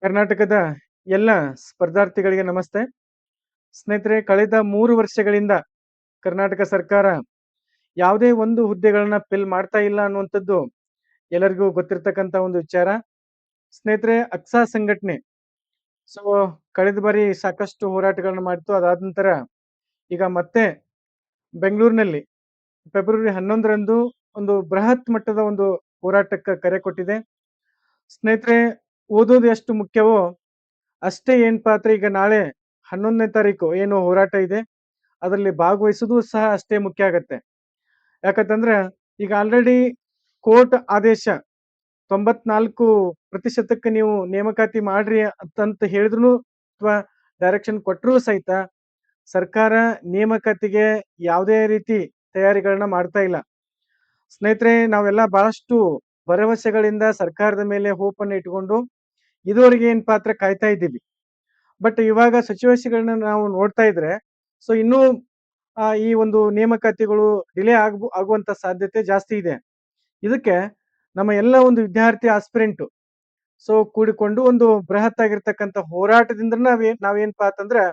ಕರ್ನಾಟಕದ ಎಲ್ಲ ಸ್ಪರ್ಧಾರ್ಥಿಗಳಿಗೆ ನಮಸ್ತೆ. ಸ್ನೇಹಿತರೆ, ಕಳೆದ 3 ವರ್ಷಗಳಿಂದ ಕರ್ನಾಟಕ ಸರ್ಕಾರ ಯಾವುದೇ ಒಂದು ಹುದ್ದೆಗಳನ್ನ ಫಿಲ್ ಮಾಡ್ತಾ ಇಲ್ಲ ಅನ್ನುವಂಥದ್ದು ಎಲ್ಲರಿಗೂ ಗೊತ್ತಿರ್ತಕ್ಕಂಥ ಒಂದು ವಿಚಾರ. ಸ್ನೇಹಿತರೆ, ಅಕ್ಸಾ ಸಂಘಟನೆ ಸೊ ಕಳೆದ ಬಾರಿ ಸಾಕಷ್ಟು ಹೋರಾಟಗಳನ್ನ ಮಾಡಿತು. ಅದಾದ ನಂತರ ಈಗ ಮತ್ತೆ ಬೆಂಗಳೂರಿನಲ್ಲಿ ಫೆಬ್ರವರಿ 11ರಂದು ಒಂದು ಬೃಹತ್ ಮಟ್ಟದ ಒಂದು ಹೋರಾಟಕ್ಕೆ ಕರೆ ಕೊಟ್ಟಿದೆ. ಸ್ನೇಹಿತರೆ, ಓದೋದು ಎಷ್ಟು ಮುಖ್ಯವೋ ಅಷ್ಟೇ ಏನಪ್ಪಾ ಅಂದ್ರೆ ಈಗ ನಾಳೆ 11ನೇ ತಾರೀಕು ಏನು ಹೋರಾಟ ಇದೆ ಅದರಲ್ಲಿ ಭಾಗವಹಿಸುವುದು ಸಹ ಅಷ್ಟೇ ಮುಖ್ಯ ಆಗತ್ತೆ. ಯಾಕಂತಂದ್ರೆ ಈಗ ಆಲ್ರೆಡಿ ಕೋರ್ಟ್ ಆದೇಶ 94% ನೀವು ನೇಮಕಾತಿ ಮಾಡ್ರಿ ಅಂತಂತ ಹೇಳಿದ್ರು ಅಥವಾ ಡೈರೆಕ್ಷನ್ ಕೊಟ್ಟರೂ ಸಹಿತ ಸರ್ಕಾರ ನೇಮಕಾತಿಗೆ ಯಾವುದೇ ರೀತಿ ತಯಾರಿಗಳನ್ನ ಮಾಡ್ತಾ ಇಲ್ಲ. ಸ್ನೇಹಿತರೆ, ನಾವೆಲ್ಲ ಬಹಳಷ್ಟು ಭರವಸೆಗಳಿಂದ ಸರ್ಕಾರದ ಮೇಲೆ ಹೋಪನ್ನು ಇಟ್ಕೊಂಡು ಇದುವರೆಗೆ ಏನ್ ಪಾತ್ರ ಕಾಯ್ತಾ ಇದ್ದೀವಿ. ಬಟ್ ಇವಾಗ ಸಿಚುವೇಶನ್ಗಳನ್ನ ನಾವು ನೋಡ್ತಾ ಇದ್ರೆ ಸೊ ಇನ್ನೂ ಈ ಒಂದು ನೇಮಕಾತಿಗಳು ಡಿಲೇ ಆಗುವಂತ ಸಾಧ್ಯತೆ ಜಾಸ್ತಿ ಇದೆ. ಇದಕ್ಕೆ ನಮ್ಮ ಎಲ್ಲ ಒಂದು ವಿದ್ಯಾರ್ಥಿ ಆಸ್ಪಿರೆಂಟ್ ಸೊ ಕೂಡಿಕೊಂಡು ಒಂದು ಬೃಹತ್ ಆಗಿರ್ತಕ್ಕಂಥ ಹೋರಾಟದಿಂದ ನಾವೇನ್ಪಾ ಅಂತಂದ್ರೆ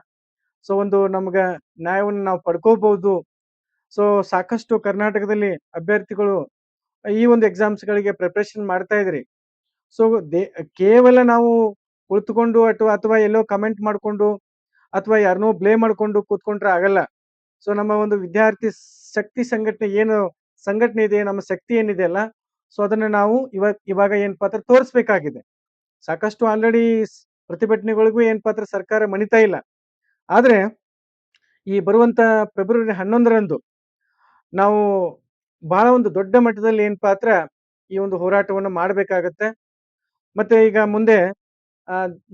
ಸೊ ಒಂದು ನಮ್ಗ ನ್ಯಾಯವನ್ನು ನಾವು ಪಡ್ಕೋಬಹುದು. ಸೊ ಸಾಕಷ್ಟು ಕರ್ನಾಟಕದಲ್ಲಿ ಅಭ್ಯರ್ಥಿಗಳು ಈ ಒಂದು ಎಕ್ಸಾಮ್ಸ್ ಗಳಿಗೆ ಪ್ರಿಪರೇಷನ್ ಮಾಡ್ತಾ ಇದ್ರಿ. ಸೊ ಕೇವಲ ನಾವು ಕುಳಿತುಕೊಂಡು ಅಥವಾ ಎಲ್ಲೋ ಕಮೆಂಟ್ ಮಾಡ್ಕೊಂಡು ಅಥವಾ ಯಾರನ್ನೋ ಬ್ಲೇಮ್ ಮಾಡ್ಕೊಂಡು ಕೂತ್ಕೊಂಡ್ರೆ ಆಗಲ್ಲ. ಸೊ ನಮ್ಮ ಒಂದು ವಿದ್ಯಾರ್ಥಿ ಶಕ್ತಿ ಸಂಘಟನೆ ಇದೆ, ನಮ್ಮ ಶಕ್ತಿ ಏನಿದೆ ಅಲ್ಲ, ಸೊ ಅದನ್ನ ನಾವು ಇವಾಗ ಏನಪ್ಪಾ ಅಂದ್ರೆ ತೋರಿಸ್ಬೇಕಾಗಿದೆ. ಸಾಕಷ್ಟು ಆಲ್ರೆಡಿ ಪ್ರತಿಭಟನೆಗಳಿಗೂ ಏನಪ್ಪಾ ಅಂದ್ರೆ ಸರ್ಕಾರ ಮಣಿತಾ ಇಲ್ಲ. ಆದ್ರೆ ಈ ಬರುವಂತ ಫೆಬ್ರವರಿ 11ರಂದು ನಾವು ಬಹಳ ಒಂದು ದೊಡ್ಡ ಮಟ್ಟದಲ್ಲಿ ಏನಪ್ಪಾ ಅಂದ್ರೆ ಈ ಒಂದು ಹೋರಾಟವನ್ನು ಮಾಡಬೇಕಾಗತ್ತೆ. ಮತ್ತೆ ಈಗ ಮುಂದೆ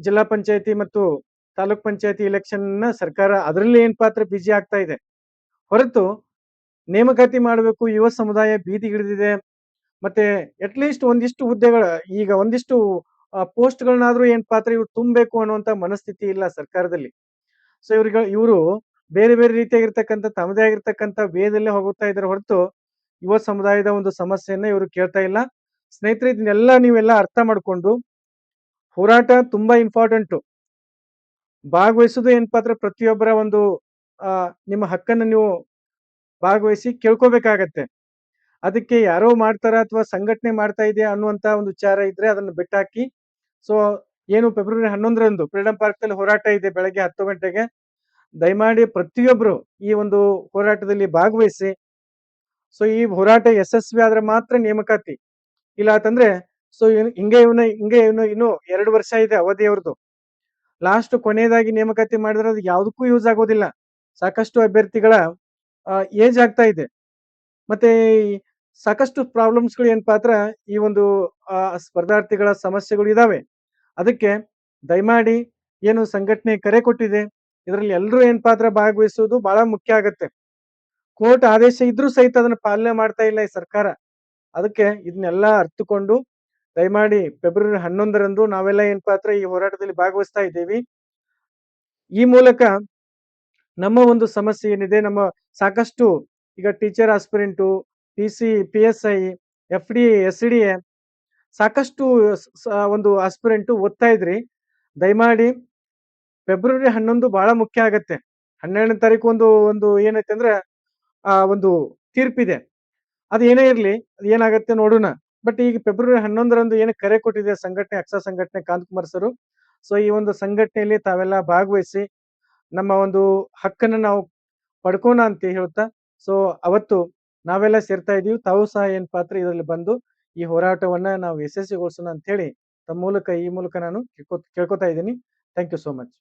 ಜಿಲ್ಲಾ ಪಂಚಾಯತಿ ಮತ್ತು ತಾಲೂಕ್ ಪಂಚಾಯತಿ ಎಲೆಕ್ಷನ್ ಸರ್ಕಾರ ಅದರಲ್ಲಿ ಏನ್ ಪಾತ್ರ ಬಿಜಿ ಆಗ್ತಾ ಇದೆ ಹೊರತು ನೇಮಕಾತಿ ಮಾಡಬೇಕು. ಯುವ ಸಮುದಾಯ ಬೀದಿಗಿಳಿದಿದೆ. ಮತ್ತೆ ಅಟ್ಲೀಸ್ಟ್ ಒಂದಿಷ್ಟು ಹುದ್ದೆಗಳ ಈಗ ಒಂದಿಷ್ಟು ಪೋಸ್ಟ್ಗಳನ್ನಾದ್ರೂ ಏನ್ ಪಾತ್ರ ಇವ್ರು ತುಂಬಬೇಕು ಅನ್ನುವಂತ ಮನಸ್ಥಿತಿ ಇಲ್ಲ ಸರ್ಕಾರದಲ್ಲಿ. ಸೊ ಇವರು ಬೇರೆ ಬೇರೆ ರೀತಿಯಾಗಿರ್ತಕ್ಕಂಥ ತಮ್ಮದೇ ಆಗಿರ್ತಕ್ಕಂಥ ವೇದಲ್ಲೇ ಹೋಗುತ್ತಾ ಇದ್ದಾರೆ ಹೊರತು ಯುವ ಸಮುದಾಯದ ಒಂದು ಸಮಸ್ಯೆಯನ್ನ ಇವರು ಕೇಳ್ತಾ ಇಲ್ಲ. ಸ್ನೇಹಿತರೆ, ಇದನ್ನೆಲ್ಲ ನೀವೆಲ್ಲ ಅರ್ಥ ಮಾಡ್ಕೊಂಡು ಹೋರಾಟ ತುಂಬಾ ಇಂಪಾರ್ಟೆಂಟು. ಭಾಗವಹಿಸೋದು ಏನಪ್ಪಾ ಅಂದ್ರೆ ಪ್ರತಿಯೊಬ್ಬರ ಒಂದು ನಿಮ್ಮ ಹಕ್ಕನ್ನ ನೀವು ಭಾಗವಹಿಸಿ ಕೇಳ್ಕೋಬೇಕಾಗತ್ತೆ. ಅದಕ್ಕೆ ಯಾರೋ ಮಾಡ್ತಾರ ಅಥವಾ ಸಂಘಟನೆ ಮಾಡ್ತಾ ಇದೆಯಾ ಅನ್ನುವಂತ ಒಂದು ವಿಚಾರ ಇದ್ರೆ ಅದನ್ನ ಬಿಟ್ಟಾಕಿ. ಸೊ ಏನು ಫೆಬ್ರವರಿ 11ರಂದು ಫ್ರೀಡಂ ಪಾರ್ಕ್ ನಲ್ಲಿ ಹೋರಾಟ ಇದೆ ಬೆಳಗ್ಗೆ 10 ಗಂಟೆಗೆ. ದಯಮಾಡಿ ಪ್ರತಿಯೊಬ್ರು ಈ ಒಂದು ಹೋರಾಟದಲ್ಲಿ ಭಾಗವಹಿಸಿ. ಸೊ ಈ ಹೋರಾಟ ಯಶಸ್ವಿ ಆದ್ರೆ ಮಾತ್ರ ನೇಮಕಾತಿ. ಇಲ್ಲ ಅಂತಂದ್ರೆ ಸೊ ಹಿಂಗೆ ಇನ್ನು 2 ವರ್ಷ ಇದೆ ಅವಧಿ ಅವ್ರದ್ದು. ಲಾಸ್ಟ್ ಕೊನೆಯದಾಗಿ ನೇಮಕಾತಿ ಮಾಡಿದ್ರೆ ಅದು ಯಾವುದಕ್ಕೂ ಯೂಸ್ ಆಗೋದಿಲ್ಲ. ಸಾಕಷ್ಟು ಅಭ್ಯರ್ಥಿಗಳ ಏಜ್ ಆಗ್ತಾ ಇದೆ. ಮತ್ತೆ ಸಾಕಷ್ಟು ಪ್ರಾಬ್ಲಮ್ಸ್ಗಳು ಏನಪ್ಪಾ ಅಂದ್ರೆ ಈ ಒಂದು ಸ್ಪರ್ಧಾರ್ಥಿಗಳ ಸಮಸ್ಯೆಗಳು ಇದಾವೆ. ಅದಕ್ಕೆ ದಯಮಾಡಿ ಏನು ಸಂಘಟನೆ ಕರೆ ಕೊಟ್ಟಿದೆ ಇದರಲ್ಲಿ ಎಲ್ಲರೂ ಏನಪ್ಪಾ ಅಂದ್ರೆ ಭಾಗವಹಿಸುವುದು ಬಹಳ ಮುಖ್ಯ ಆಗತ್ತೆ. ಕೋರ್ಟ್ ಆದೇಶ ಇದ್ರೂ ಸಹಿತ ಅದನ್ನ ಪಾಲನೆ ಮಾಡ್ತಾ ಇಲ್ಲ ಈ ಸರ್ಕಾರ. ಅದಕ್ಕೆ ಇದನ್ನೆಲ್ಲ ಅರ್ಥಕೊಂಡು ದಯಮಾಡಿ ಫೆಬ್ರವರಿ 11ರಂದು ನಾವೆಲ್ಲ ಏನಪ್ಪಾ ಅಂದ್ರೆ ಈ ಹೋರಾಟದಲ್ಲಿ ಭಾಗವಹಿಸ್ತಾ ಇದ್ದೀವಿ. ಈ ಮೂಲಕ ನಮ್ಮ ಒಂದು ಸಮಸ್ಯೆ ಏನಿದೆ, ನಮ್ಮ ಸಾಕಷ್ಟು ಈಗ ಟೀಚರ್ ಆಸ್ಪಿರೆಂಟು, PSI, FD, SDA ಸಾಕಷ್ಟು ಒಂದು ಆಸ್ಪಿರೆಂಟು ಓದ್ತಾ ಇದ್ರಿ. ದಯಮಾಡಿ ಫೆಬ್ರವರಿ 11 ಬಹಳ ಮುಖ್ಯ ಆಗತ್ತೆ. 12ನೇ ತಾರೀಕು ಒಂದು ಒಂದು ಏನೈತೆ ಅಂದ್ರೆ ಒಂದು ತೀರ್ಪಿದೆ. ಅದು ಏನೇ ಇರ್ಲಿ, ಏನಾಗತ್ತೆ ನೋಡೋಣ. ಬಟ್ ಈಗ ಫೆಬ್ರವರಿ 11ರಂದು ಏನು ಕರೆ ಕೊಟ್ಟಿದೆ ಸಂಘಟನೆ, ಅಕ್ಸಾ ಸಂಘಟನೆ ಕಾಂತಕುಮಾರ್ ಸರು. ಸೊ ಈ ಒಂದು ಸಂಘಟನೆಯಲ್ಲಿ ತಾವೆಲ್ಲ ಭಾಗವಹಿಸಿ ನಮ್ಮ ಒಂದು ಹಕ್ಕನ್ನ ನಾವು ಪಡ್ಕೋಣ ಅಂತ ಹೇಳ್ತಾ ಸೊ ಅವತ್ತು ನಾವೆಲ್ಲ ಸೇರ್ತಾ ಇದೀವಿ. ತಾವು ಸಹ ಏನ್ ಪಾತ್ರ ಇದರಲ್ಲಿ ಬಂದು ಈ ಹೋರಾಟವನ್ನ ನಾವು ಯಶಸ್ವಿಗೊಳಿಸೋಣ ಅಂತ ಹೇಳಿ ಈ ಮೂಲಕ ನಾನು ಕೇಳ್ಕೊತಾ ಇದ್ದೀನಿ. Thank you so much.